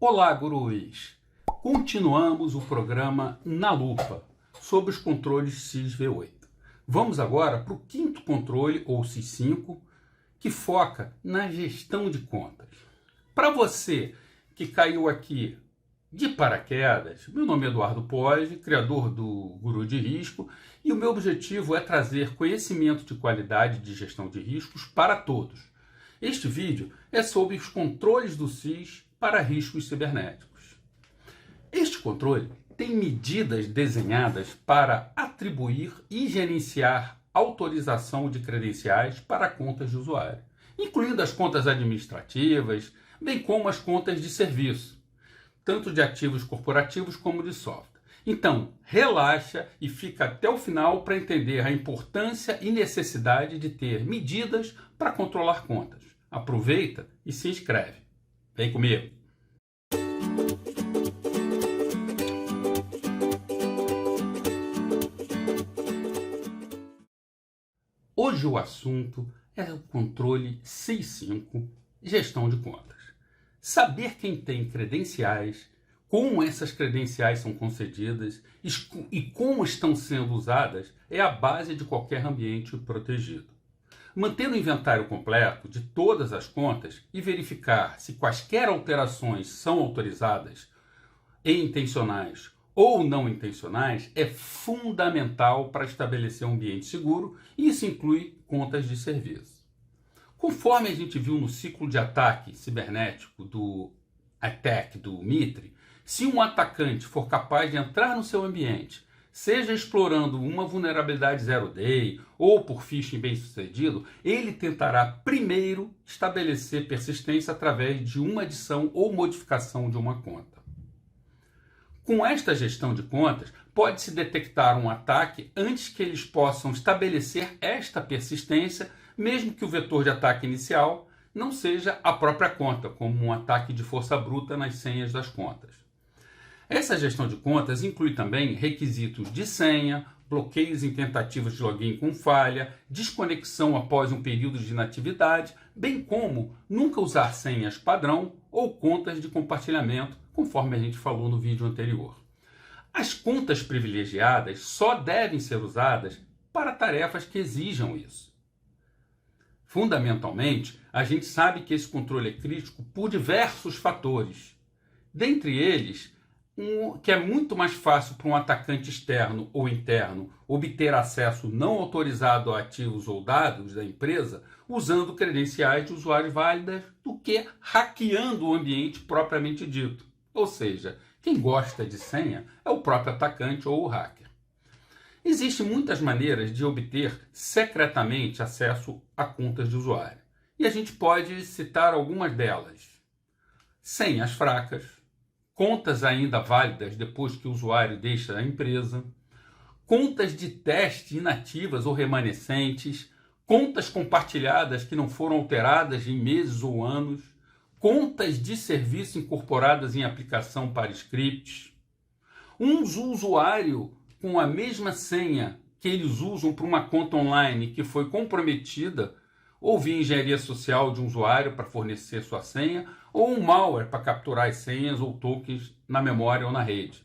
Olá, gurus! Continuamos o programa Na Lupa, sobre os controles SIS V8. Vamos agora para o quinto controle, ou SIS 5, que foca na gestão de contas. Para você que caiu aqui de paraquedas, meu nome é Eduardo Poggi, criador do Guru de Risco, e o meu objetivo é trazer conhecimento de qualidade de gestão de riscos para todos. Este vídeo é sobre os controles do SIS para riscos cibernéticos. Este controle tem medidas desenhadas para atribuir e gerenciar autorização de credenciais para contas de usuário, incluindo as contas administrativas, bem como as contas de serviço, tanto de ativos corporativos como de software. Então, relaxa e fica até o final para entender a importância e necessidade de ter medidas para controlar contas. Aproveita e se inscreve. Vem comigo! Hoje o assunto é o controle SIS 5, gestão de contas. Saber quem tem credenciais, como essas credenciais são concedidas e como estão sendo usadas é a base de qualquer ambiente protegido. Manter o inventário completo de todas as contas e verificar se quaisquer alterações são autorizadas e intencionais ou não intencionais é fundamental para estabelecer um ambiente seguro, e isso inclui contas de serviço. Conforme a gente viu no ciclo de ataque cibernético do ATT&CK do Mitre, se um atacante for capaz de entrar no seu ambiente, seja explorando uma vulnerabilidade zero day ou por phishing bem sucedido, ele tentará primeiro estabelecer persistência através de uma adição ou modificação de uma conta. Com esta gestão de contas, pode-se detectar um ataque antes que eles possam estabelecer esta persistência, mesmo que o vetor de ataque inicial não seja a própria conta, como um ataque de força bruta nas senhas das contas. Essa gestão de contas inclui também requisitos de senha, bloqueios em tentativas de login com falha, desconexão após um período de inatividade, bem como nunca usar senhas padrão ou contas de compartilhamento, conforme a gente falou no vídeo anterior. As contas privilegiadas só devem ser usadas para tarefas que exijam isso. Fundamentalmente, a gente sabe que esse controle é crítico por diversos fatores. Dentre eles, que é muito mais fácil para um atacante externo ou interno obter acesso não autorizado a ativos ou dados da empresa usando credenciais de usuário válidas do que hackeando o ambiente propriamente dito. Ou seja, quem gosta de senha é o próprio atacante ou o hacker. Existem muitas maneiras de obter secretamente acesso a contas de usuário. E a gente pode citar algumas delas. Senhas fracas, contas ainda válidas depois que o usuário deixa a empresa, contas de teste inativas ou remanescentes, contas compartilhadas que não foram alteradas em meses ou anos, contas de serviço incorporadas em aplicação para scripts, um usuário com a mesma senha que eles usam para uma conta online que foi comprometida ou via engenharia social de um usuário para fornecer sua senha, ou um malware para capturar as senhas ou tokens na memória ou na rede.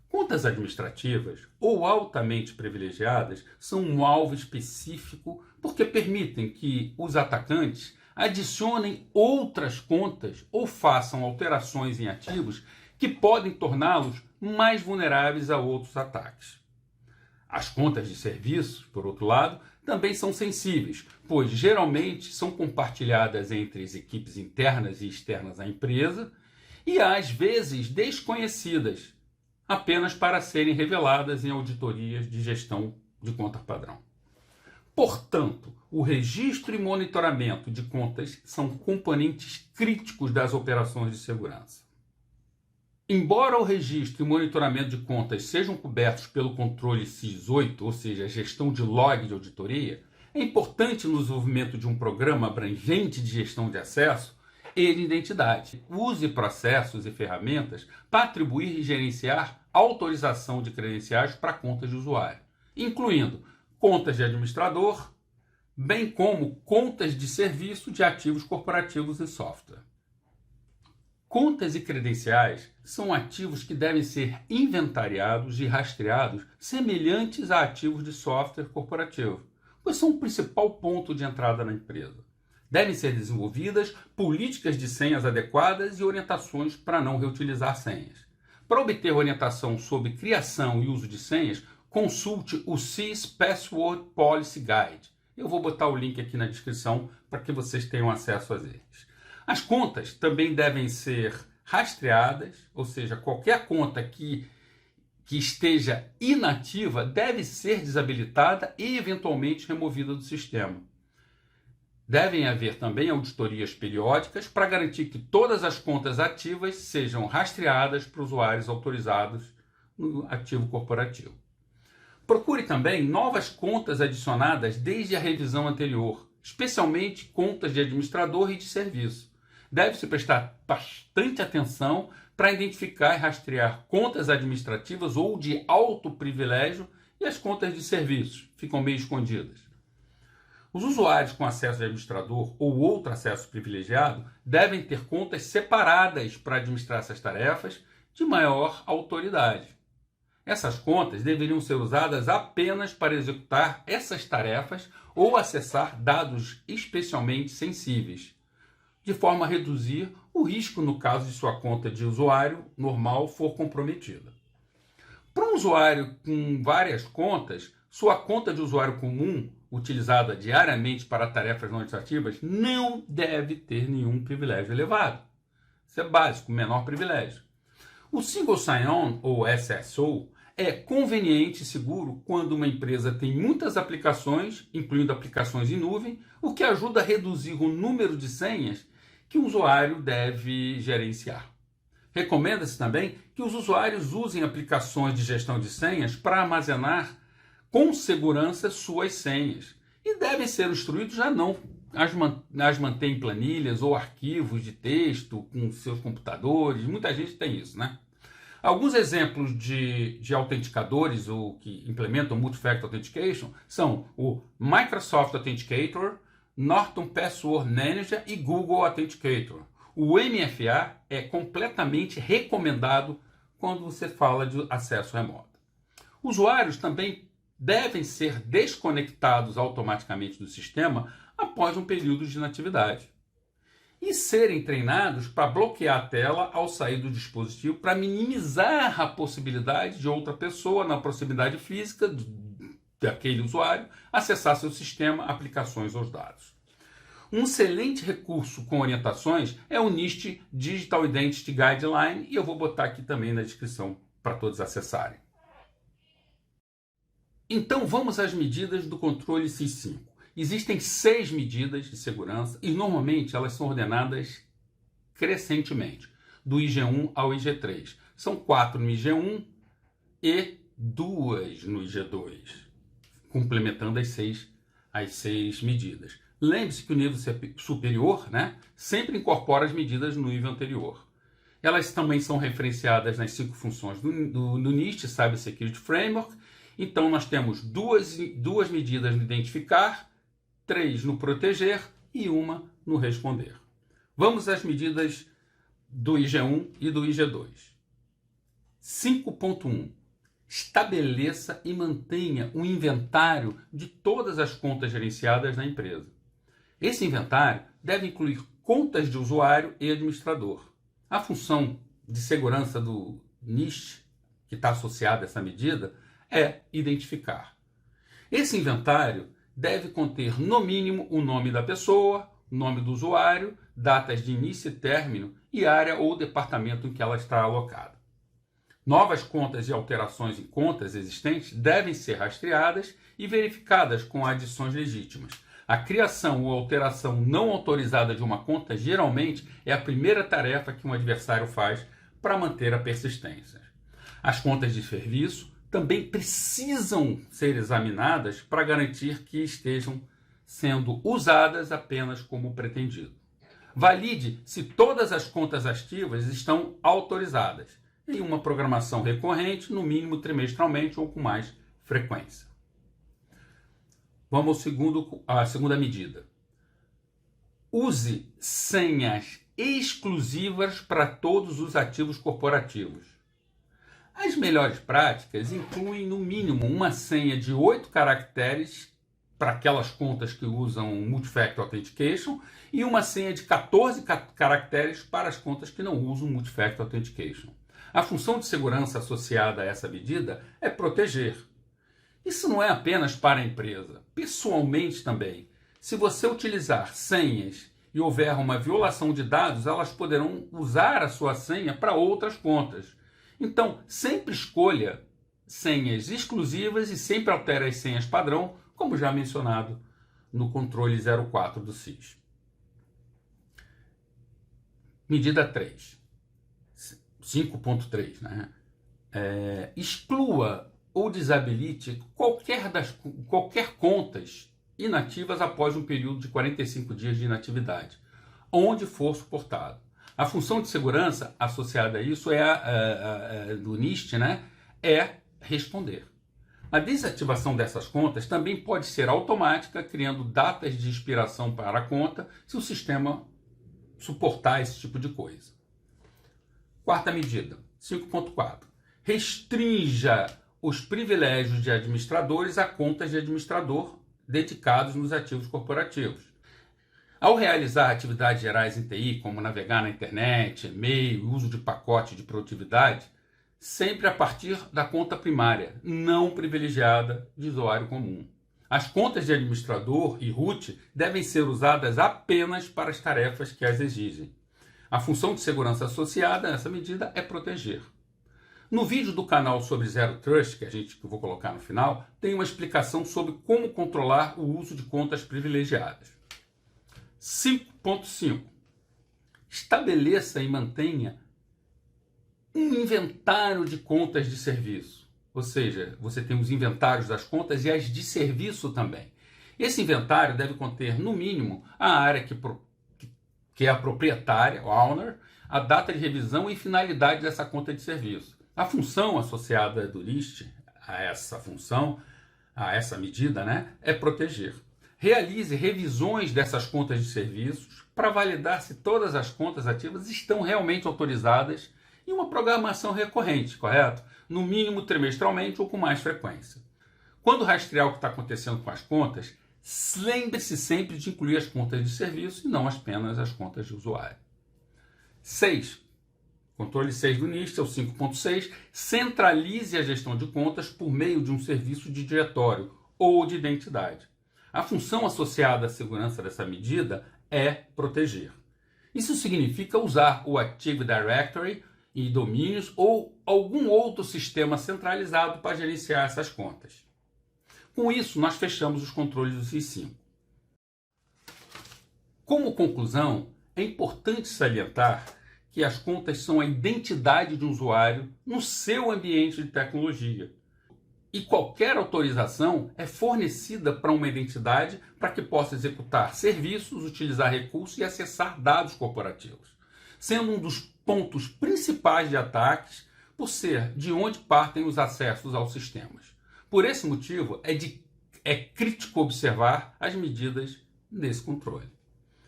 Contas administrativas ou altamente privilegiadas são um alvo específico porque permitem que os atacantes adicionem outras contas ou façam alterações em ativos que podem torná-los mais vulneráveis a outros ataques. As contas de serviços, por outro lado, também são sensíveis, pois geralmente são compartilhadas entre as equipes internas e externas à empresa e às vezes desconhecidas, apenas para serem reveladas em auditorias de gestão de conta padrão. Portanto, o registro e monitoramento de contas são componentes críticos das operações de segurança. Embora o registro e monitoramento de contas sejam cobertos pelo controle SIS 8, ou seja, a gestão de log de auditoria, é importante no desenvolvimento de um programa abrangente de gestão de acesso e de identidade. Use processos e ferramentas para atribuir e gerenciar autorização de credenciais para contas de usuário, incluindo contas de administrador, bem como contas de serviço de ativos corporativos e software. Contas e credenciais são ativos que devem ser inventariados e rastreados semelhantes a ativos de software corporativo, pois são o principal ponto de entrada na empresa. Devem ser desenvolvidas políticas de senhas adequadas e orientações para não reutilizar senhas. Para obter orientação sobre criação e uso de senhas, consulte o CIS Password Policy Guide. Eu vou botar o link aqui na descrição para que vocês tenham acesso a eles. As contas também devem ser rastreadas, ou seja, qualquer conta que esteja inativa deve ser desabilitada e eventualmente removida do sistema. Devem haver também auditorias periódicas para garantir que todas as contas ativas sejam rastreadas para usuários autorizados no ativo corporativo. Procure também novas contas adicionadas desde a revisão anterior, especialmente contas de administrador e de serviço. Deve-se prestar bastante atenção para identificar e rastrear contas administrativas ou de alto privilégio e as contas de serviços, ficam meio escondidas. Os usuários com acesso de administrador ou outro acesso privilegiado devem ter contas separadas para administrar essas tarefas de maior autoridade. Essas contas deveriam ser usadas apenas para executar essas tarefas ou acessar dados especialmente sensíveis, de forma a reduzir o risco no caso de sua conta de usuário normal for comprometida. Para um usuário com várias contas, sua conta de usuário comum, utilizada diariamente para tarefas não administrativas, não deve ter nenhum privilégio elevado. Isso é básico, menor privilégio. O Single Sign-On, ou SSO, é conveniente e seguro quando uma empresa tem muitas aplicações, incluindo aplicações em nuvem, o que ajuda a reduzir o número de senhas que o usuário deve gerenciar. Recomenda-se também que os usuários usem aplicações de gestão de senhas para armazenar com segurança suas senhas e devem ser instruídos a não as manter em planilhas ou arquivos de texto com seus computadores. Muita gente tem isso, né? Alguns exemplos de autenticadores ou que implementam Multi-Factor Authentication são o Microsoft Authenticator, Norton Password Manager e Google Authenticator. O MFA é completamente recomendado quando você fala de acesso remoto. Usuários também devem ser desconectados automaticamente do sistema após um período de inatividade e serem treinados para bloquear a tela ao sair do dispositivo para minimizar a possibilidade de outra pessoa na proximidade física daquele usuário acessar seu sistema, aplicações ou dados. Um excelente recurso com orientações é o NIST Digital Identity Guideline e eu vou botar aqui também na descrição para todos acessarem. Então vamos às medidas do controle SIS-5. Existem 6 medidas de segurança e normalmente elas são ordenadas crescentemente, do IG1 ao IG3. São 4 no IG1 e 2 no IG2, complementando as seis medidas. Lembre-se que o nível superior, sempre incorpora as medidas no nível anterior. Elas também são referenciadas nas 5 funções do NIST, Cyber Security Framework. Então nós temos duas medidas no identificar, 3 no proteger e 1 no responder. Vamos às medidas do IG1 e do IG2. 5.1. Estabeleça e mantenha um inventário de todas as contas gerenciadas na empresa. Esse inventário deve incluir contas de usuário e administrador. A função de segurança do NIST, que está associada a essa medida, é identificar. Esse inventário deve conter, no mínimo, o nome da pessoa, o nome do usuário, datas de início e término e área ou departamento em que ela está alocada. Novas contas e alterações em contas existentes devem ser rastreadas e verificadas com adições legítimas. A criação ou alteração não autorizada de uma conta geralmente é a primeira tarefa que um adversário faz para manter a persistência. As contas de serviço também precisam ser examinadas para garantir que estejam sendo usadas apenas como pretendido. Valide se todas as contas ativas estão autorizadas em uma programação recorrente, no mínimo trimestralmente ou com mais frequência. Vamos à segunda medida. Use senhas exclusivas para todos os ativos corporativos. As melhores práticas incluem, no mínimo, uma senha de 8 caracteres para aquelas contas que usam Multi-Factor Authentication e uma senha de 14 caracteres para as contas que não usam Multi-Factor Authentication. A função de segurança associada a essa medida é proteger. Isso não é apenas para a empresa, pessoalmente também. Se você utilizar senhas e houver uma violação de dados, elas poderão usar a sua senha para outras contas. Então, sempre escolha senhas exclusivas e sempre altere as senhas padrão, como já mencionado no controle 04 do SIS. Medida 3. 5.3, né? Exclua ou desabilite qualquer contas inativas após um período de 45 dias de inatividade, onde for suportado. A função de segurança associada a isso do NIST, né, é responder. A desativação dessas contas também pode ser automática, criando datas de expiração para a conta, se o sistema suportar esse tipo de coisa. Quarta medida, 5.4. Restrinja os privilégios de administradores a contas de administrador dedicados nos ativos corporativos. Ao realizar atividades gerais em TI, como navegar na internet, e-mail, uso de pacote de produtividade, sempre a partir da conta primária, não privilegiada de usuário comum. As contas de administrador e root devem ser usadas apenas para as tarefas que as exigem. A função de segurança associada a essa medida é proteger. No vídeo do canal sobre Zero Trust, que eu vou colocar no final, tem uma explicação sobre como controlar o uso de contas privilegiadas. 5.5. Estabeleça e mantenha um inventário de contas de serviço. Ou seja, você tem os inventários das contas e as de serviço também. Esse inventário deve conter, no mínimo, a área que é a proprietária, o owner, a data de revisão e finalidade dessa conta de serviço. A função associada do NIST a essa medida, né, é proteger. Realize revisões dessas contas de serviços para validar se todas as contas ativas estão realmente autorizadas em uma programação recorrente, correto? No mínimo trimestralmente ou com mais frequência. Quando rastrear o que está acontecendo com as contas, lembre-se sempre de incluir as contas de serviço e não apenas as contas de usuário. 6. Controle 6 do NIST é o 5.6. Centralize a gestão de contas por meio de um serviço de diretório ou de identidade. A função associada à segurança dessa medida é proteger. Isso significa usar o Active Directory e domínios ou algum outro sistema centralizado para gerenciar essas contas. Com isso, nós fechamos os controles do SIS-5. Como conclusão, é importante salientar que as contas são a identidade de um usuário no seu ambiente de tecnologia. E qualquer autorização é fornecida para uma identidade para que possa executar serviços, utilizar recursos e acessar dados corporativos, sendo um dos pontos principais de ataques por ser de onde partem os acessos aos sistemas. Por esse motivo, é crítico observar as medidas desse controle.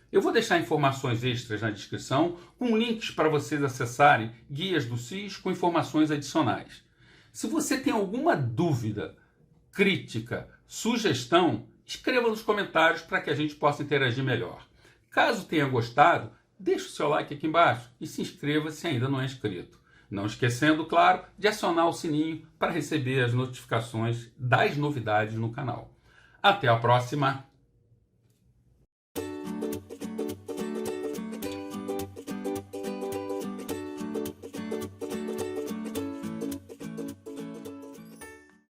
Eu vou deixar informações extras na descrição, com links para vocês acessarem guias do SIS com informações adicionais. Se você tem alguma dúvida, crítica, sugestão, escreva nos comentários para que a gente possa interagir melhor. Caso tenha gostado, deixe o seu like aqui embaixo e se inscreva se ainda não é inscrito. Não esquecendo, claro, de acionar o sininho para receber as notificações das novidades no canal. Até a próxima!